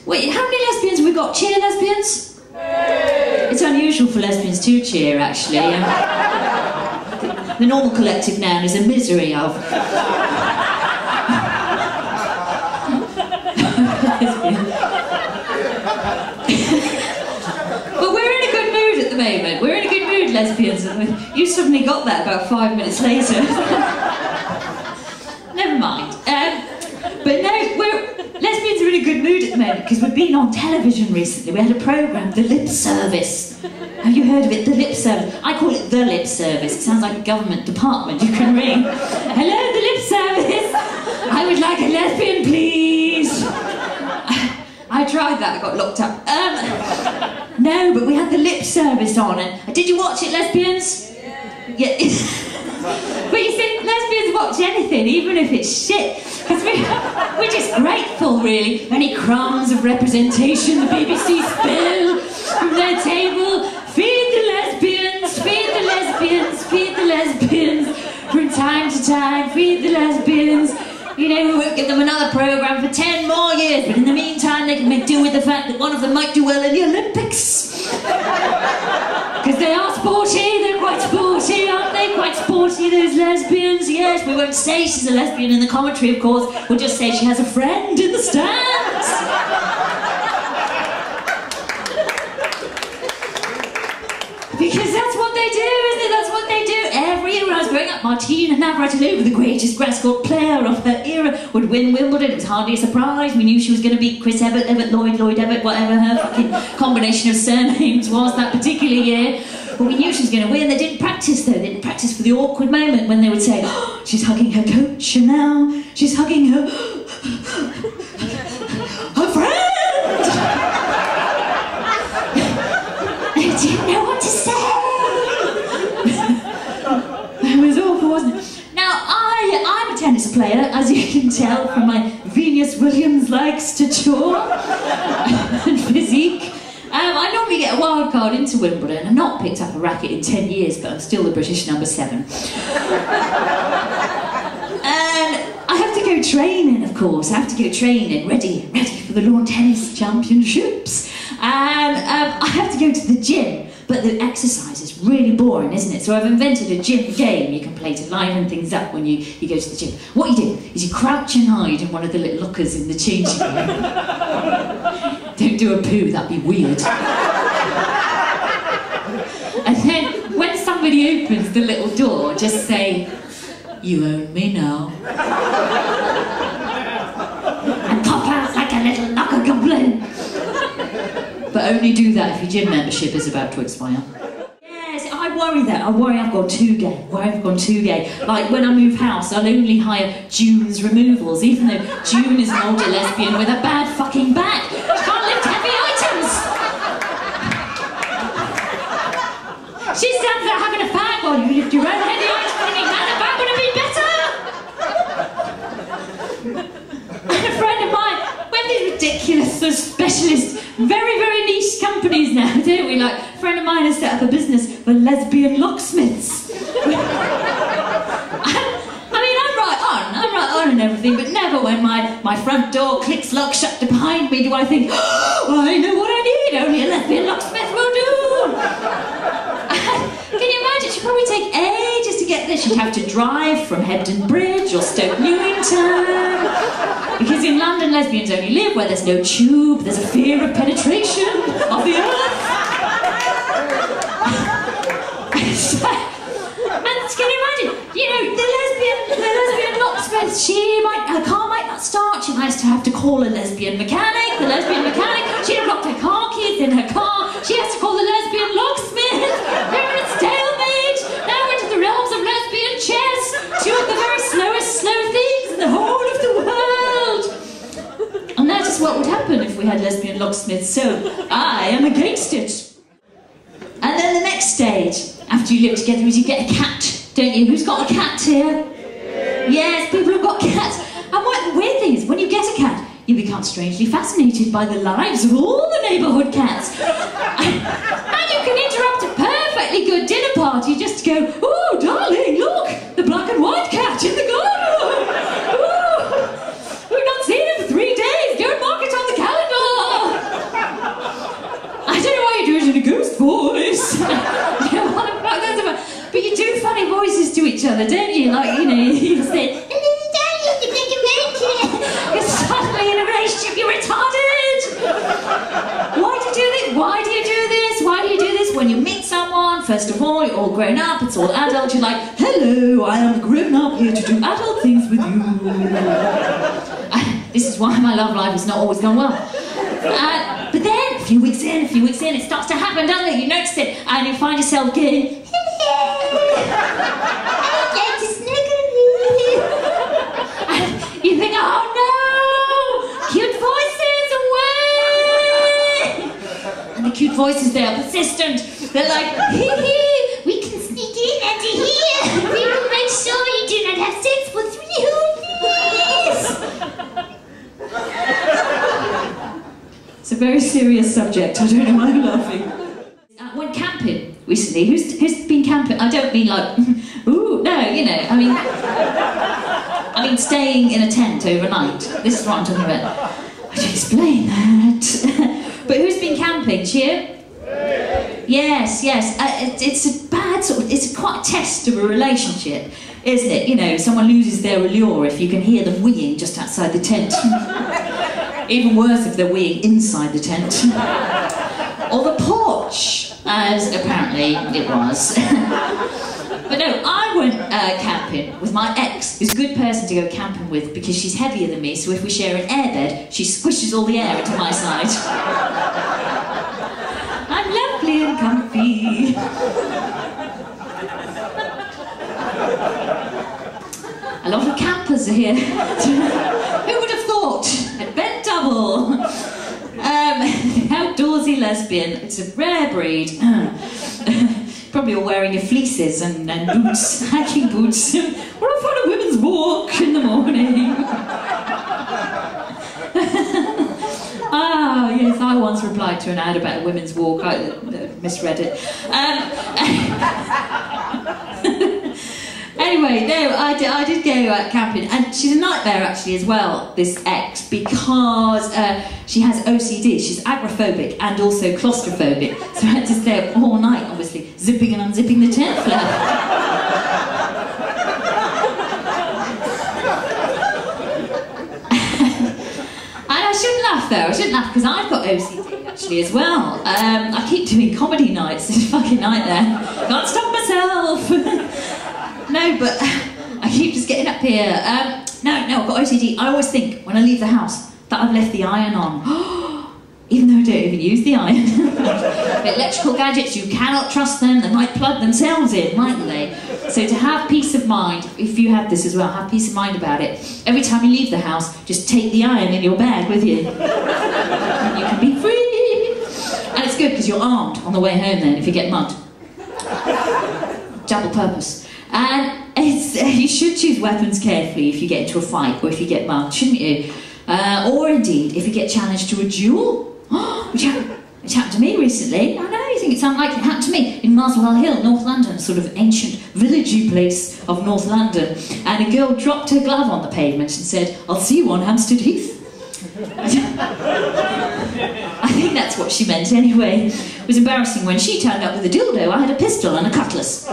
Wait, how many lesbians have we got? Cheer lesbians? It's unusual for lesbians to cheer, actually. The normal collective noun is a misery of. But we're in a good mood at the moment. We're in a good mood, lesbians. You suddenly got that about 5 minutes later. Never mind. But no, lesbians are in a good mood at the moment because we've been on television recently. We had a programme, The Lip Service. Have you heard of it? The Lip Service. I call it The Lip Service. It sounds like a government department. You can ring. Hello, The Lip Service. I would like a lesbian, please. I tried that. I got locked up. No, but we had The Lip Service on. And did you watch it, lesbians? Yeah. But you see, lesbians watch anything, even if it's shit. Because we're just grateful, really. Any crumbs of representation the BBC spill from their table. Feed the lesbians, feed the lesbians, feed the lesbians. From time to time, feed the lesbians. You know, we won't give them another programme for 10 more years, but in the meantime they can make do with the fact that one of them might do well in the Olympics. Because they are sporty, they're quite sporty, aren't they? Quite sporty, those lesbians. Yes, we won't say she's a lesbian in the commentary, of course. We'll just say she has a friend in the stands. Because that's what they do, isn't it? That's what they do. Every year when I was growing up, Martina Navratilova, the greatest grass court player of her era, would win Wimbledon. It was hardly a surprise. We knew she was going to beat Chris Evert, Lloyd Evert, whatever her fucking combination of surnames was that particular year. But we knew she was going to win. They didn't practice, though. They didn't practice for the awkward moment when they would say, oh, she's hugging her coach, and now she's hugging her friend. They didn't know what to say. It was awful, wasn't it? Now, I'm a tennis player, as you can tell from my Venus Williams-like stature and physique. I normally get a wild card into Wimbledon. I've not picked up a racket in 10 years, but I'm still the British number 7. And I have to go training, of course. I have to go training, ready for the lawn tennis championships. And I have to go to the gym, but the exercise is really boring, isn't it? So I've invented a gym game you can play to liven things up when you go to the gym. What you do is you crouch and hide in one of the little lockers in the changing room. Don't do a poo, that'd be weird. And then when somebody opens the little door, just say, "You own me now." And pop out like a little knocker goblin. But only do that if your gym membership is about to expire. Yes, I worry that. I worry I've gone too gay. Like when I move house, I'll only hire June's removals, even though June is an older lesbian with a bad fucking back. She can't lift heavy items. She stands there having a fag while you lift your own heavy items and think, man, the back would have been better. And a friend of mine, we have these ridiculous sort of specialist, very, very niche companies now, don't we? Like, a friend of mine has set up a business for lesbian locksmiths. I mean, I'm right on and everything, but never when my front door clicks lock shut behind me do I think, oh, I know what I need, only a lesbian locksmith will do. Can you imagine? She'd probably take ages to get there. She'd have to drive from Hebden Bridge or Stoke Newington. Because in London, lesbians only live where there's no tube, there's a fear of penetration of the earth. And can you imagine? You know, the lesbian locksmith, her car might not start, she might have to call a lesbian mechanic, the lesbian mechanic, she'd have locked her car keys in her car, she has to call the lesbian locksmith, they're in a stalemate, now into the realms of lesbian chess, two of the very slowest slow things in the whole of the world. And that is what would happen if we had lesbian locksmiths, so I am against it. And then the next stage, after you live together, is you get a cat, don't you? Who's got a cat here? Yes, people have got cats. And what the weird thing is, when you get a cat, you become strangely fascinated by the lives of all the neighbourhood cats. And you can interrupt a perfectly good dinner party just to go, oh, darling, look, the black and white cat in the garden. Ooh, we've not seen him for 3 days. Go and mark it on the calendar. You know, what the fuck that's about? But you do funny voices to each other, don't you? Like, you know, you say, you're suddenly in a relationship, you're retarded! Why do you do this? Why do you do this? Why do you do this? When you meet someone, first of all, you're all grown up, it's all adult, you're like, hello, I am grown up here to do adult things with you. This is why my love life has not always gone well. But then, a few weeks in, it starts to happen, doesn't it? You notice it, and you find yourself going, I'd like to snuggle you. And you think, oh no, cute voices, away! And the cute voices, they are persistent. They're like, hee hee, we can sneak in under here. We will make sure you do not have sex for 3 whole days. It's a very serious subject, I don't know why I'm laughing. I went camping recently. Who's been camping? I don't mean like, ooh, no, you know, I mean staying in a tent overnight. This is what I'm talking about. I should explain that. But who's been camping? Cheer? Yes. It's a bad sort of, it's quite a test of a relationship, isn't it? You know, someone loses their allure if you can hear them weeing just outside the tent. Even worse if they're weeing inside the tent. Or the porch, as apparently it was. But no, I went camping with my ex, who's a good person to go camping with because she's heavier than me, so if we share an airbed, she squishes all the air into my side. I'm lovely and comfy. A lot of campers are here. Who would have thought? At bent double. Outdoorsy lesbian. It's a rare breed. Probably all wearing your fleeces and boots, hiking boots. We're off on a women's walk in the morning. Ah, yes, I once replied to an ad about a women's walk. I misread it. Anyway, no, I did go camping, and she's a nightmare actually as well, this ex, because she has OCD. She's agoraphobic and also claustrophobic, so I had to stay up all night, obviously, zipping and unzipping the tent flap. And I shouldn't laugh though, I shouldn't laugh because I've got OCD actually as well. I keep doing comedy nights, it's a fucking nightmare. Can't stop myself. No, but I keep just getting up here. No, I've got OCD. I always think, when I leave the house, that I've left the iron on. Even though I don't even use the iron. But electrical gadgets, you cannot trust them. They might plug themselves in, mightn't they? So to have peace of mind, if you have this as well, have peace of mind about it. Every time you leave the house, just take the iron in your bag with you. And you can be free. And it's good, because you're armed on the way home then, if you get mugged. Double purpose. And you should choose weapons carefully if you get into a fight or if you get mugged, shouldn't you? Or indeed, if you get challenged to a duel, which happened to me recently. I know, you think it's unlikely, it happened to me in Marswell Hill, North London, sort of ancient villagey place of North London. And a girl dropped her glove on the pavement and said, "I'll see you on Hampstead Heath." I think that's what she meant anyway. It was embarrassing when she turned up with a dildo. I had a pistol and a cutlass.